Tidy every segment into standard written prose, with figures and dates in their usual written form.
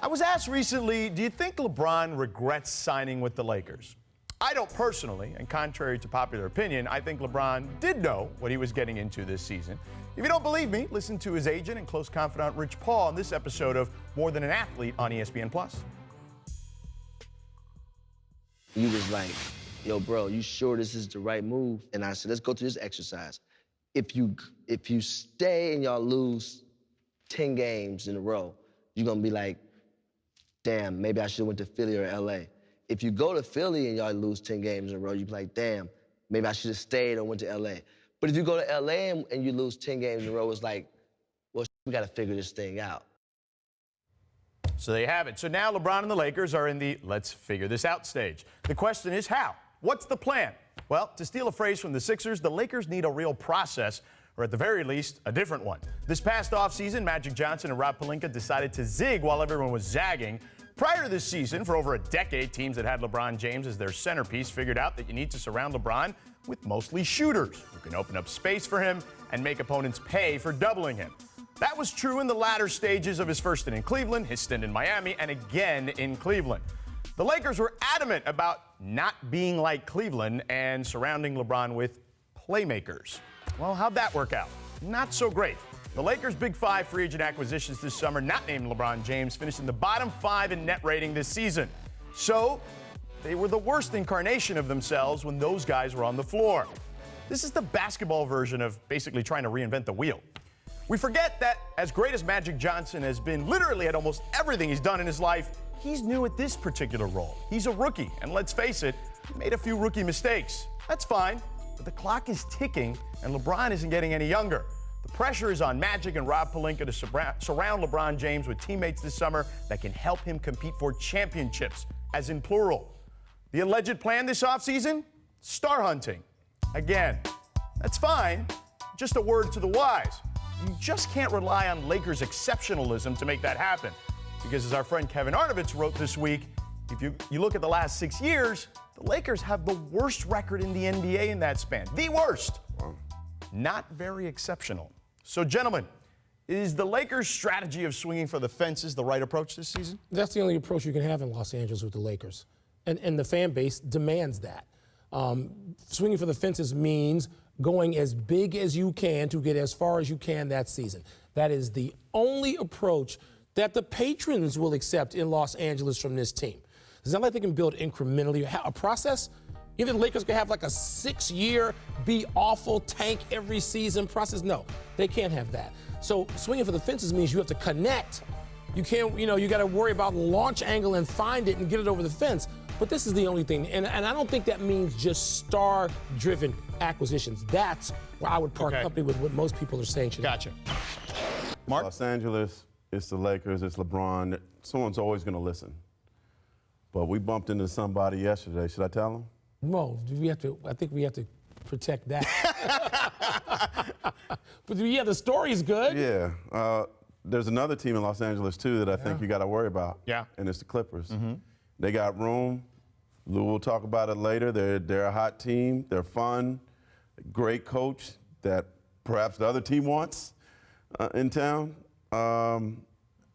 I was asked recently, do you think LeBron regrets signing with the Lakers? I don't personally, and contrary to popular opinion, I think LeBron did know what he was getting into this season. If you don't believe me, listen to his agent and close confidant Rich Paul on this episode of More Than an Athlete on ESPN+. He was like, yo, bro, you sure this is the right move? And I said, let's go through this exercise. If you stay and y'all lose 10 games in a row, you're gonna be like, damn, maybe I should've went to Philly or LA. If you go to Philly and y'all lose 10 games in a row, you'd be like, damn, maybe I should've stayed or went to LA. But if you go to LA and you lose 10 games in a row, it's like, well, we gotta figure this thing out. So there you have it. So now LeBron and the Lakers are in the let's figure this out stage. The question is how? What's the plan? Well, to steal a phrase from the Sixers, the Lakers need a real process, or at the very least, a different one. This past offseason, Magic Johnson and Rob Pelinka decided to zig while everyone was zagging. Prior to this season, for over a decade, teams that had LeBron James as their centerpiece figured out that you need to surround LeBron with mostly shooters who can open up space for him and make opponents pay for doubling him. That was true in the latter stages of his first stint in Cleveland, his stint in Miami, and again in Cleveland. The Lakers were adamant about not being like Cleveland and surrounding LeBron with playmakers. Well, how'd that work out? Not so great. The Lakers' Big Five free agent acquisitions this summer, not named LeBron James, finished in the bottom 5 in net rating this season. So they were the worst incarnation of themselves when those guys were on the floor. This is the basketball version of basically trying to reinvent the wheel. We forget that as great as Magic Johnson has been literally at almost everything he's done in his life, he's new at this particular role. He's a rookie, and let's face it, he made a few rookie mistakes. That's fine, but the clock is ticking, and LeBron isn't getting any younger. The pressure is on Magic and Rob Pelinka to surround LeBron James with teammates this summer that can help him compete for championships, as in plural. The alleged plan this offseason? Star hunting. Again, that's fine, just a word to the wise. You just can't rely on Lakers exceptionalism to make that happen. Because as our friend Kevin Arnovitz wrote this week, if you look at the last 6 years, the Lakers have the worst record in the NBA in that span. The worst. Not very exceptional. So, gentlemen, is the Lakers' strategy of swinging for the fences the right approach this season? That's the only approach you can have in Los Angeles with the Lakers. And the fan base demands that. Swinging for the fences means going as big as you can to get as far as you can that season. That is the only approach that the patrons will accept in Los Angeles from this team. It's not like they can build incrementally. A process, either the Lakers can have like a 6-year, be awful, tank every season process. No, they can't have that. So swinging for the fences means you have to connect. You can't, you got to worry about launch angle and find it and get it over the fence. But this is the only thing. And I don't think that means just star-driven acquisitions. That's where I would part company with what most people are saying today. Gotcha. Mark? Los Angeles, it's the Lakers, it's LeBron. Someone's always going to listen. But we bumped into somebody yesterday. Should I tell them? No, I think we have to protect that. But yeah, the story's good. Yeah. There's another team in Los Angeles, too, that I think you got to worry about. Yeah. And it's the Clippers. They got room. Lou will talk about it later. They're a hot team. They're fun. Great coach that perhaps the other team wants in town.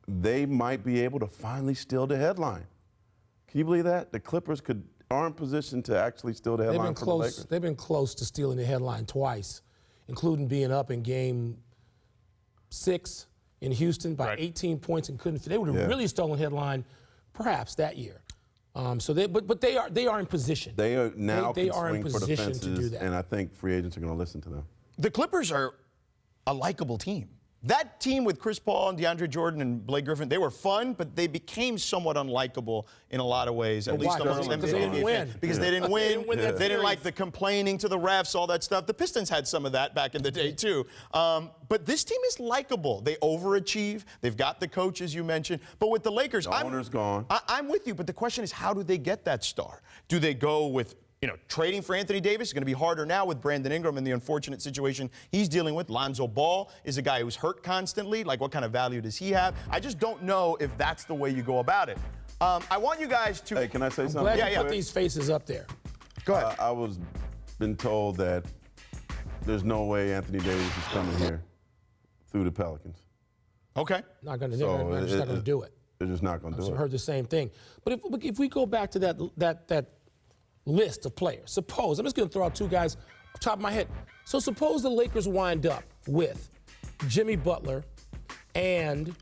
They might be able to finally steal the headline. Can you believe that? The Clippers are in position to actually steal the headline from the Lakers. They've been close to stealing the headline twice, including being up in Game 6 in Houston by 18 points and couldn't. They would have really stolen headline, perhaps that year. But they are in position. They are now they are in swing for the position fences, to do that. and I think free agents are going to listen to them. The Clippers are a likable team. That team with Chris Paul and DeAndre Jordan and Blake Griffin, they were fun, but they became somewhat unlikable in a lot of ways, at least amongst because they didn't win. Because they didn't win. They didn't like the complaining to the refs, all that stuff. The Pistons had some of that back in the day, too. But this team is likable. They overachieve. They've got the coach, as you mentioned. But with the Lakers, the owner's gone. I'm with you, but the question is, how do they get that star? Do they go with trading for Anthony Davis is going to be harder now with Brandon Ingram and the unfortunate situation he's dealing with. Lonzo Ball is a guy who's hurt constantly. Like, what kind of value does he have? I just don't know if that's the way you go about it. I want you guys to... Hey, can I say something? Glad you put these faces up there. Go ahead. I was been told that there's no way Anthony Davis is coming here through the Pelicans. Okay. They're just not going to do it. They're just not going to do I've it. heard the same thing. But if we go back to that list of players, suppose, I'm just going to throw out two guys off the top of my head. So suppose the Lakers wind up with Jimmy Butler and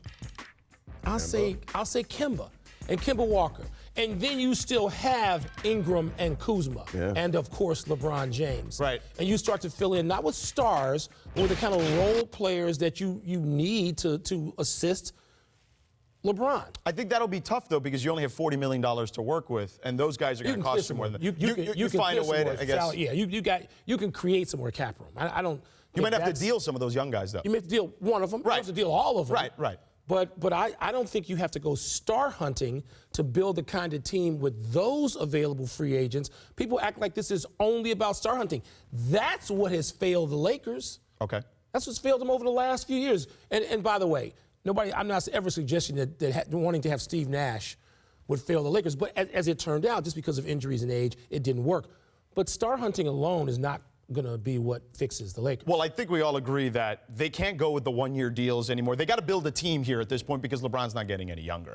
I'll say Kemba and Kemba Walker. And then you still have Ingram and Kuzma, and of course LeBron James. Right. And you start to fill in not with stars, but with the kind of role players that you need to assist LeBron. I think that'll be tough, though, because you only have $40 million to work with, and those guys are going to cost you more than that. You can find a way to, I guess. Yeah, you can create some more cap room. I don't. You might have to deal some of those young guys, though. You may have to deal one of them. Right. You have to deal all of them. Right. But I don't think you have to go star hunting to build the kind of team with those available free agents. People act like this is only about star hunting. That's what has failed the Lakers. Okay. That's what's failed them over the last few years. And by the way, I'm not ever suggesting that wanting to have Steve Nash would fail the Lakers. But as it turned out, just because of injuries and age, it didn't work. But star hunting alone is not going to be what fixes the Lakers. Well, I think we all agree that they can't go with the one-year deals anymore. They got to build a team here at this point because LeBron's not getting any younger.